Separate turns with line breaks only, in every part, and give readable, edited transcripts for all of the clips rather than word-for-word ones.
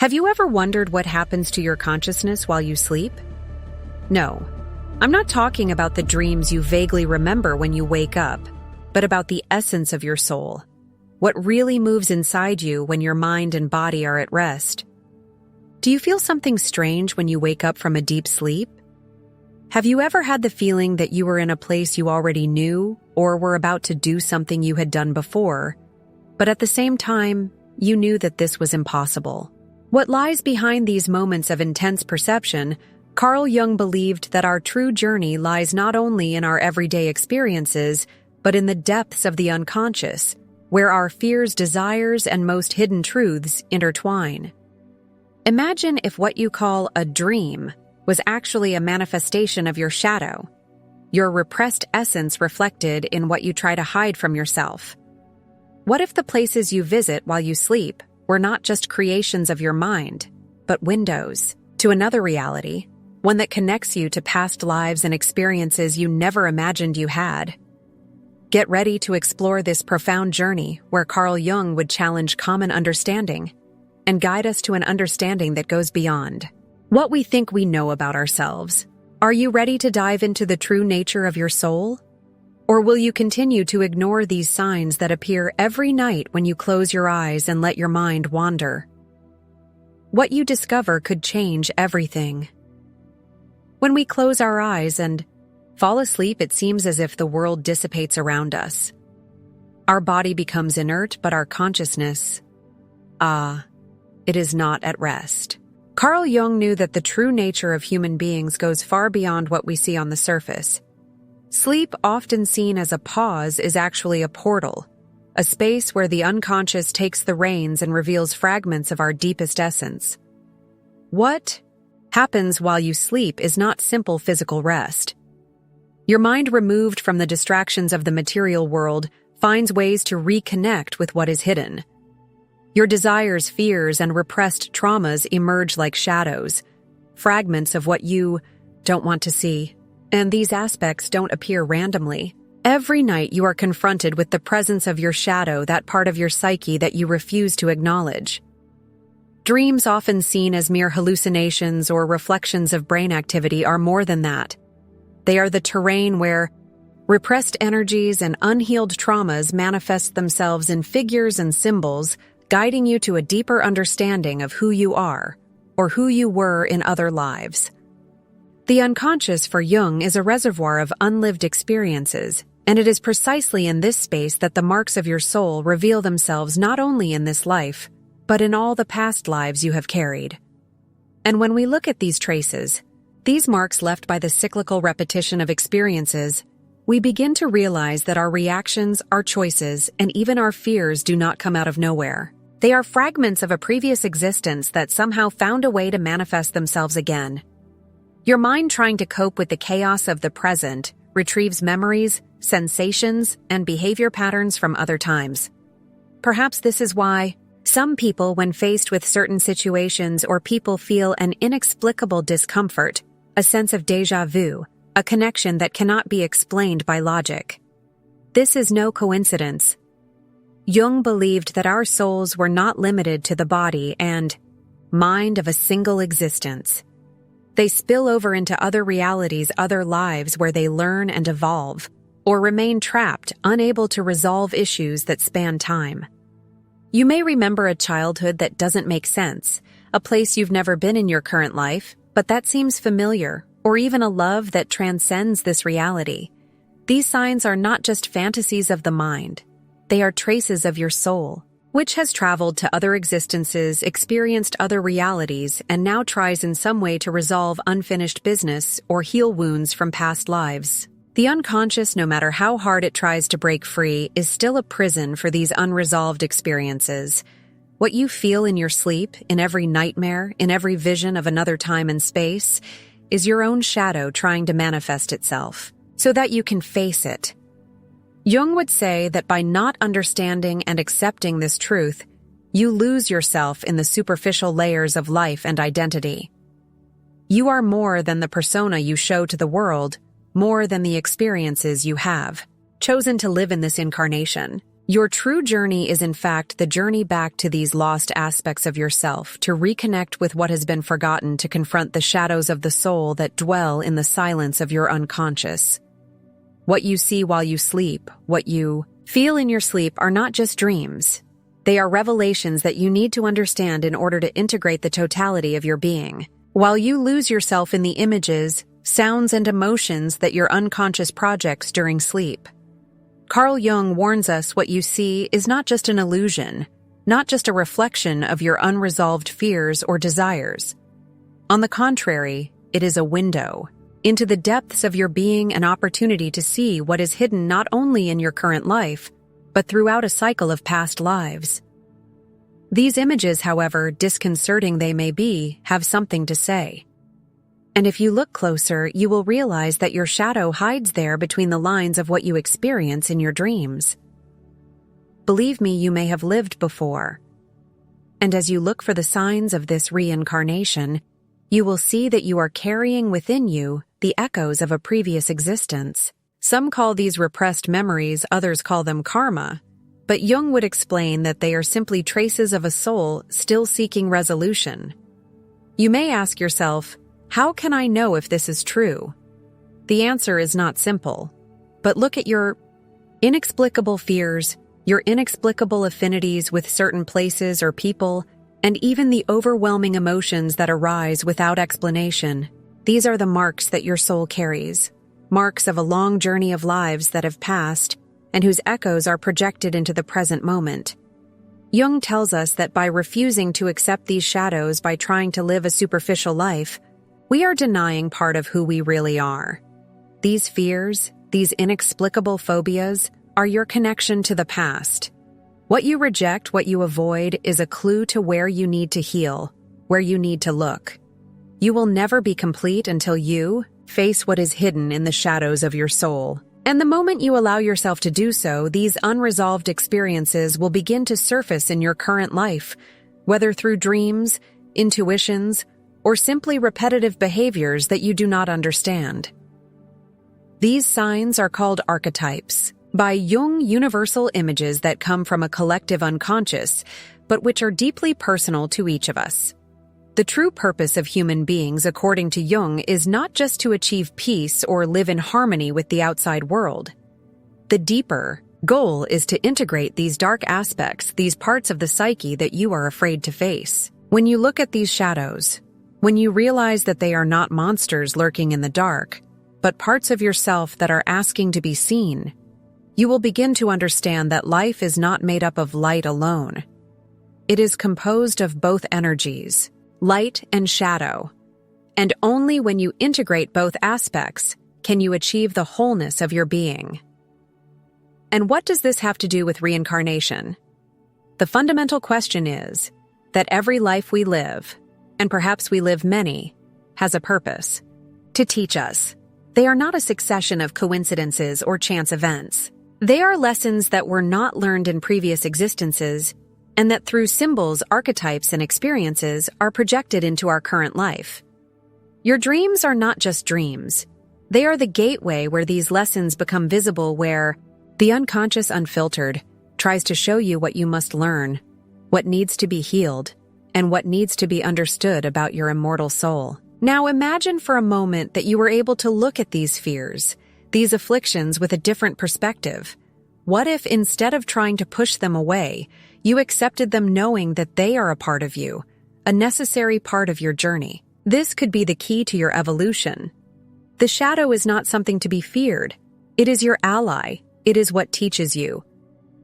Have you ever wondered what happens to your consciousness while you sleep? No, I'm not talking about the dreams you vaguely remember when you wake up, but about the essence of your soul. What really moves inside you when your mind and body are at rest. Do you feel something strange when you wake up from a deep sleep? Have you ever had the feeling that you were in a place you already knew or were about to do something you had done before, but at the same time, you knew that this was impossible? What lies behind these moments of intense perception? Carl Jung believed that our true journey lies not only in our everyday experiences, but in the depths of the unconscious, where our fears, desires, and most hidden truths intertwine. Imagine if what you call a dream was actually a manifestation of your shadow, your repressed essence reflected in what you try to hide from yourself. What if the places you visit while you sleep were not just creations of your mind, but windows to another reality, one that connects you to past lives and experiences you never imagined you had? Get ready to explore this profound journey where Carl Jung would challenge common understanding and guide us to an understanding that goes beyond what we think we know about ourselves. Are you ready to dive into the true nature of your soul? Or will you continue to ignore these signs that appear every night when you close your eyes and let your mind wander? What you discover could change everything. When we close our eyes and fall asleep, it seems as if the world dissipates around us. Our body becomes inert, but our consciousness, it is not at rest. Carl Jung knew that the true nature of human beings goes far beyond what we see on the surface. Sleep, often seen as a pause, is actually a portal, a space where the unconscious takes the reins and reveals fragments of our deepest essence. What happens while you sleep is not simple physical rest. Your mind, removed from the distractions of the material world, finds ways to reconnect with what is hidden. Your desires, fears, and repressed traumas emerge like shadows, fragments of what you don't want to see. And these aspects don't appear randomly. Every night you are confronted with the presence of your shadow, that part of your psyche that you refuse to acknowledge. Dreams, often seen as mere hallucinations or reflections of brain activity, are more than that. They are the terrain where repressed energies and unhealed traumas manifest themselves in figures and symbols, guiding you to a deeper understanding of who you are or who you were in other lives. The unconscious for Jung is a reservoir of unlived experiences, and it is precisely in this space that the marks of your soul reveal themselves, not only in this life, but in all the past lives you have carried. And when we look at these traces, these marks left by the cyclical repetition of experiences, we begin to realize that our reactions, our choices, and even our fears do not come out of nowhere. They are fragments of a previous existence that somehow found a way to manifest themselves again. Your mind, trying to cope with the chaos of the present, retrieves memories, sensations, and behavior patterns from other times. Perhaps this is why some people, when faced with certain situations or people, feel an inexplicable discomfort, a sense of déjà vu, a connection that cannot be explained by logic. This is no coincidence. Jung believed that our souls were not limited to the body and mind of a single existence. They spill over into other realities, other lives where they learn and evolve, or remain trapped, unable to resolve issues that span time. You may remember a childhood that doesn't make sense, a place you've never been in your current life, but that seems familiar, or even a love that transcends this reality. These signs are not just fantasies of the mind. They are traces of your soul, which has traveled to other existences, experienced other realities, and now tries in some way to resolve unfinished business or heal wounds from past lives. The unconscious, no matter how hard it tries to break free, is still a prison for these unresolved experiences. What you feel in your sleep, in every nightmare, in every vision of another time and space, is your own shadow trying to manifest itself, so that you can face it. Jung would say that by not understanding and accepting this truth, you lose yourself in the superficial layers of life and identity. You are more than the persona you show to the world, more than the experiences you have chosen to live in this incarnation. Your true journey is in fact the journey back to these lost aspects of yourself, to reconnect with what has been forgotten, to confront the shadows of the soul that dwell in the silence of your unconscious. What you see while you sleep, what you feel in your sleep are not just dreams. They are revelations that you need to understand in order to integrate the totality of your being. While you lose yourself in the images, sounds, and emotions that your unconscious projects during sleep. Carl Jung warns us what you see is not just an illusion, not just a reflection of your unresolved fears or desires. On the contrary, it is a window into the depths of your being, an opportunity to see what is hidden not only in your current life, but throughout a cycle of past lives. These images, however disconcerting they may be, have something to say. And if you look closer, you will realize that your shadow hides there between the lines of what you experience in your dreams. Believe me, you may have lived before. And as you look for the signs of this reincarnation, you will see that you are carrying within you the echoes of a previous existence. Some call these repressed memories, others call them karma, but Jung would explain that they are simply traces of a soul still seeking resolution. You may ask yourself, how can I know if this is true? The answer is not simple, but look at your inexplicable fears, your inexplicable affinities with certain places or people, and even the overwhelming emotions that arise without explanation. These are the marks that your soul carries, marks of a long journey of lives that have passed and whose echoes are projected into the present moment. Jung tells us that by refusing to accept these shadows, by trying to live a superficial life, we are denying part of who we really are. These fears, these inexplicable phobias, are your connection to the past. What you reject, what you avoid, is a clue to where you need to heal, where you need to look. You will never be complete until you face what is hidden in the shadows of your soul. And the moment you allow yourself to do so, these unresolved experiences will begin to surface in your current life, whether through dreams, intuitions, or simply repetitive behaviors that you do not understand. These signs are called archetypes, by Jung, universal images that come from a collective unconscious, but which are deeply personal to each of us. The true purpose of human beings, according to Jung, is not just to achieve peace or live in harmony with the outside world. The deeper goal is to integrate these dark aspects, these parts of the psyche that you are afraid to face. When you look at these shadows, when you realize that they are not monsters lurking in the dark, but parts of yourself that are asking to be seen, you will begin to understand that life is not made up of light alone. It is composed of both energies, light and shadow, and only when you integrate both aspects can you achieve the wholeness of your being. And what does this have to do with reincarnation? The fundamental question is that every life we live, and perhaps we live many, has a purpose to teach us. They are not a succession of coincidences or chance events. They are lessons that were not learned in previous existences, and that through symbols, archetypes, and experiences are projected into our current life. Your dreams are not just dreams. They are the gateway where these lessons become visible, where the unconscious unfiltered tries to show you what you must learn, what needs to be healed, and what needs to be understood about your immortal soul. Now imagine for a moment that you were able to look at these fears, these afflictions with a different perspective. What if, instead of trying to push them away, you accepted them knowing that they are a part of you, a necessary part of your journey? This could be the key to your evolution. The shadow is not something to be feared. It is your ally. It is what teaches you.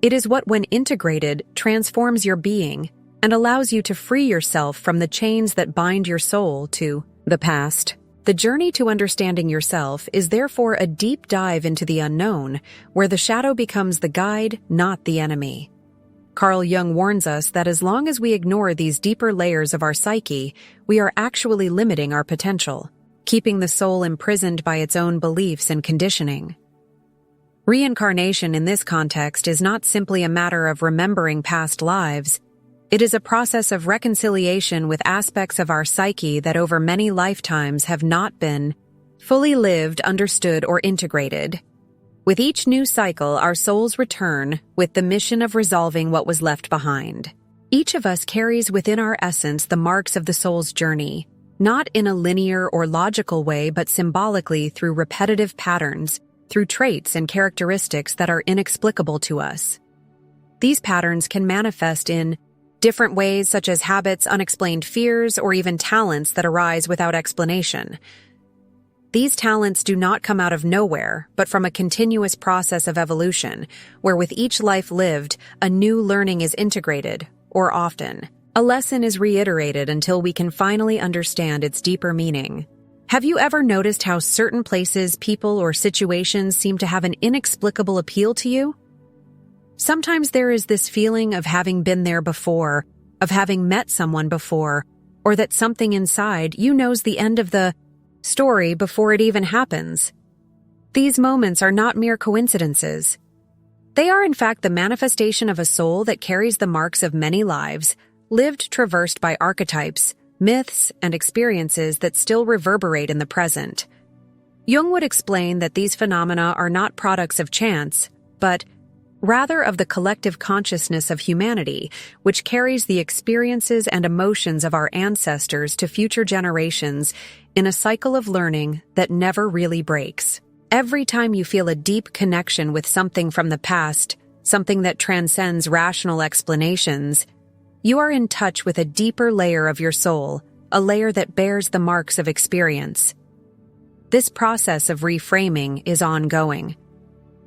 It is what, when integrated, transforms your being and allows you to free yourself from the chains that bind your soul to the past. The journey to understanding yourself is therefore a deep dive into the unknown, where the shadow becomes the guide, not the enemy. Carl Jung warns us that as long as we ignore these deeper layers of our psyche, we are actually limiting our potential, keeping the soul imprisoned by its own beliefs and conditioning. Reincarnation in this context is not simply a matter of remembering past lives. It is a process of reconciliation with aspects of our psyche that over many lifetimes have not been fully lived, understood, or integrated. With each new cycle, our souls return with the mission of resolving what was left behind. Each of us carries within our essence the marks of the soul's journey, not in a linear or logical way, but symbolically through repetitive patterns, through traits and characteristics that are inexplicable to us. These patterns can manifest in different ways, such as habits, unexplained fears, or even talents that arise without explanation. These talents do not come out of nowhere, but from a continuous process of evolution, where with each life lived, a new learning is integrated, or often, a lesson is reiterated until we can finally understand its deeper meaning. Have you ever noticed how certain places, people, or situations seem to have an inexplicable appeal to you? Sometimes there is this feeling of having been there before, of having met someone before, or that something inside you knows the end of the story before it even happens. These moments are not mere coincidences. They are in fact the manifestation of a soul that carries the marks of many lives, lived traversed by archetypes, myths, and experiences that still reverberate in the present. Jung would explain that these phenomena are not products of chance, but rather of the collective consciousness of humanity, which carries the experiences and emotions of our ancestors to future generations in a cycle of learning that never really breaks. Every time you feel a deep connection with something from the past, something that transcends rational explanations, you are in touch with a deeper layer of your soul, a layer that bears the marks of experience. This process of reframing is ongoing.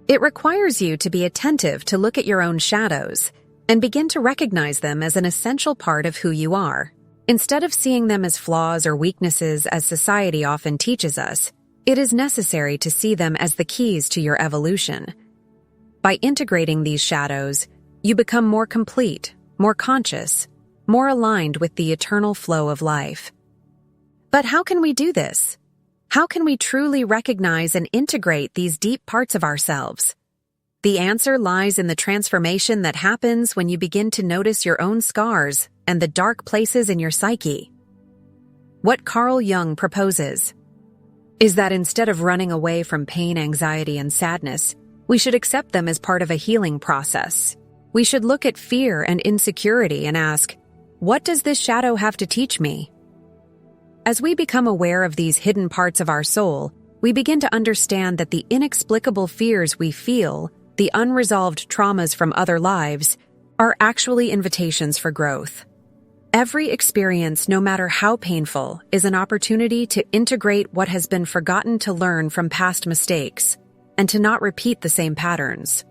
It requires you to be attentive to look at your own shadows and begin to recognize them as an essential part of who you are. Instead of seeing them as flaws or weaknesses as society often teaches us, it is necessary to see them as the keys to your evolution. By integrating these shadows, you become more complete, more conscious, more aligned with the eternal flow of life. But how can we do this? How can we truly recognize and integrate these deep parts of ourselves? The answer lies in the transformation that happens when you begin to notice your own scars and the dark places in your psyche. What Carl Jung proposes is that instead of running away from pain, anxiety, and sadness, we should accept them as part of a healing process. We should look at fear and insecurity and ask, what does this shadow have to teach me? As we become aware of these hidden parts of our soul, we begin to understand that the inexplicable fears we feel, the unresolved traumas from other lives, are actually invitations for growth. Every experience, no matter how painful, is an opportunity to integrate what has been forgotten, to learn from past mistakes, and to not repeat the same patterns.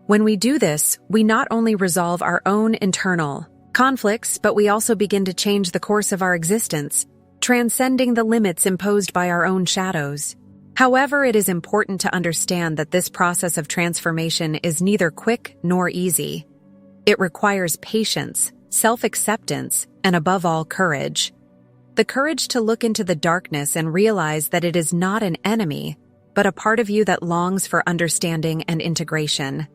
When we do this, we not only resolve our own internal conflicts, but we also begin to change the course of our existence, transcending the limits imposed by our own shadows. However, it is important to understand that this process of transformation is neither quick nor easy. It requires patience, self-acceptance, and above all, courage. The courage to look into the darkness and realize that it is not an enemy, but a part of you that longs for understanding and integration.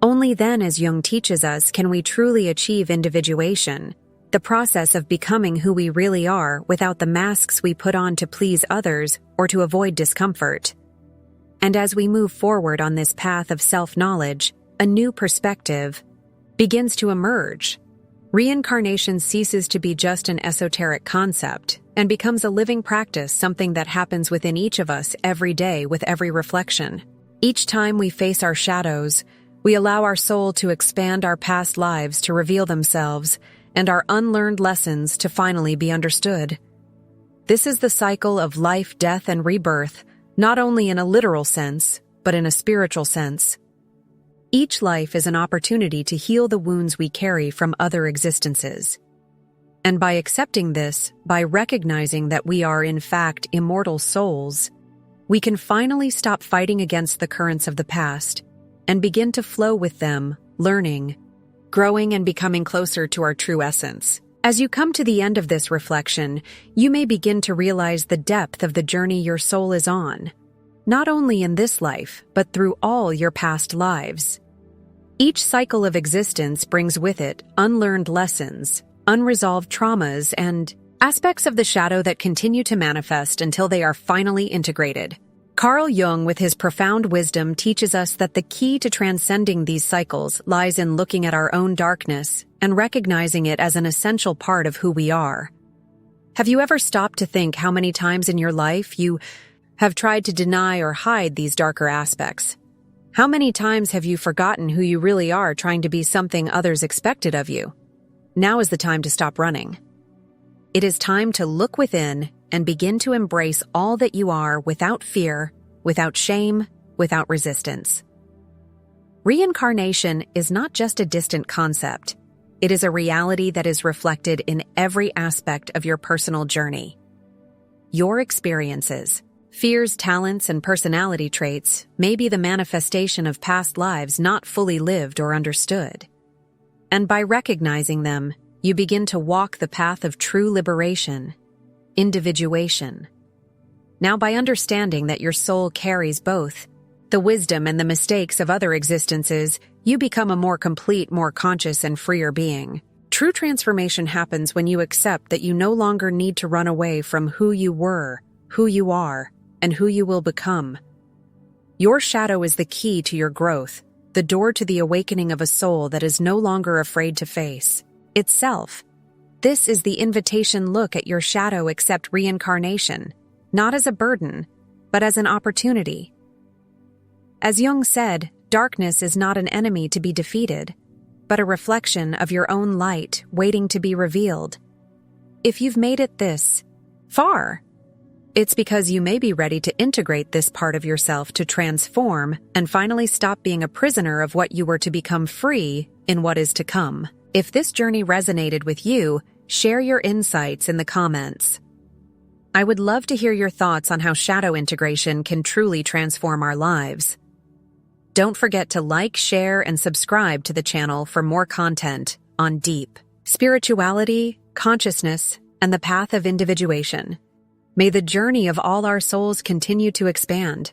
Only then, as Jung teaches us, can we truly achieve individuation, the process of becoming who we really are without the masks we put on to please others or to avoid discomfort. And as we move forward on this path of self-knowledge, a new perspective begins to emerge. Reincarnation ceases to be just an esoteric concept and becomes a living practice, something that happens within each of us every day with every reflection. Each time we face our shadows, we allow our soul to expand, our past lives to reveal themselves, and our unlearned lessons to finally be understood. This is the cycle of life, death, and rebirth, not only in a literal sense, but in a spiritual sense. Each life is an opportunity to heal the wounds we carry from other existences. And by accepting this, by recognizing that we are in fact immortal souls, we can finally stop fighting against the currents of the past and begin to flow with them, learning, growing, and becoming closer to our true essence. As you come to the end of this reflection, you may begin to realize the depth of the journey your soul is on, not only in this life, but through all your past lives. Each cycle of existence brings with it unlearned lessons, unresolved traumas, and aspects of the shadow that continue to manifest until they are finally integrated. Carl Jung, with his profound wisdom, teaches us that the key to transcending these cycles lies in looking at our own darkness and recognizing it as an essential part of who we are. Have you ever stopped to think how many times in your life you have tried to deny or hide these darker aspects? How many times have you forgotten who you really are, trying to be something others expected of you? Now is the time to stop running. It is time to look within and begin to embrace all that you are without fear, without shame, without resistance. Reincarnation is not just a distant concept. It is a reality that is reflected in every aspect of your personal journey. Your experiences, fears, talents, and personality traits may be the manifestation of past lives not fully lived or understood. And by recognizing them, you begin to walk the path of true liberation, individuation. Now, by understanding that your soul carries both the wisdom and the mistakes of other existences, you become a more complete, more conscious, and freer being. True transformation happens when you accept that you no longer need to run away from who you were, who you are, and who you will become. Your shadow is the key to your growth, the door to the awakening of a soul that is no longer afraid to face itself. This is the invitation. Look at your shadow, accept reincarnation, not as a burden, but as an opportunity. As Jung said, darkness is not an enemy to be defeated, but a reflection of your own light waiting to be revealed. If you've made it this far, it's because you may be ready to integrate this part of yourself to transform and finally stop being a prisoner of what you were to become free in what is to come. If this journey resonated with you, share your insights in the comments. I would love to hear your thoughts on how shadow integration can truly transform our lives. Don't forget to like, share, and subscribe to the channel for more content on deep spirituality, consciousness, and the path of individuation. May the journey of all our souls continue to expand.